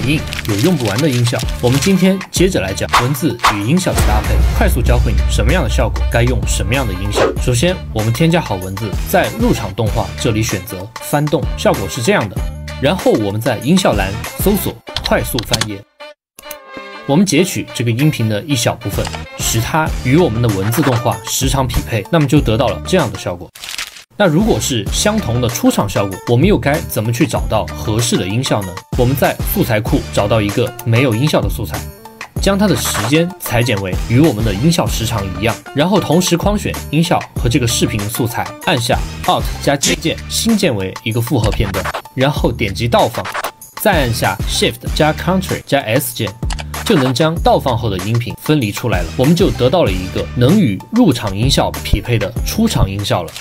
硬，有用不完的音效。我们今天接着来讲文字与音效的搭配，快速教会你什么样的效果该用什么样的音效。首先，我们添加好文字，在入场动画这里选择翻动，效果是这样的。然后我们在音效栏搜索快速翻页，我们截取这个音频的一小部分，使它与我们的文字动画时长匹配，那么就得到了这样的效果。那如果是相同的出场效果，我们又该怎么去找到合适的音效呢？我们在素材库找到一个没有音效的素材，将它的时间裁剪为与我们的音效时长一样，然后同时框选音效和这个视频素材，按下 Alt 加 G 键，新建为一个复合片段，然后点击倒放，再按下 Shift 加 Ctrl 加 S 键，就能将倒放后的音频分离出来了，我们就得到了一个能与入场音效匹配的出场音效了。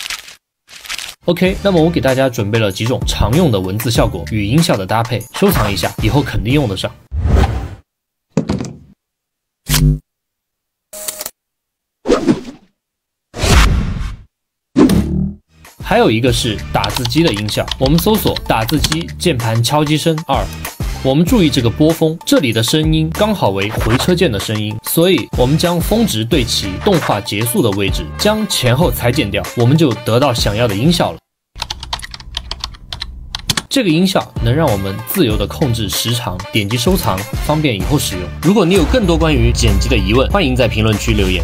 OK， 那么我给大家准备了几种常用的文字效果与音效的搭配，收藏一下，以后肯定用得上。还有一个是打字机的音效，我们搜索打字机键盘敲击声2，我们注意这个波峰，这里的声音刚好为回车键的声音，所以我们将峰值对齐动画结束的位置，将前后裁剪掉，我们就得到想要的音效了。这个音效能让我们自由地控制时长，点击收藏，方便以后使用。如果你有更多关于剪辑的疑问，欢迎在评论区留言。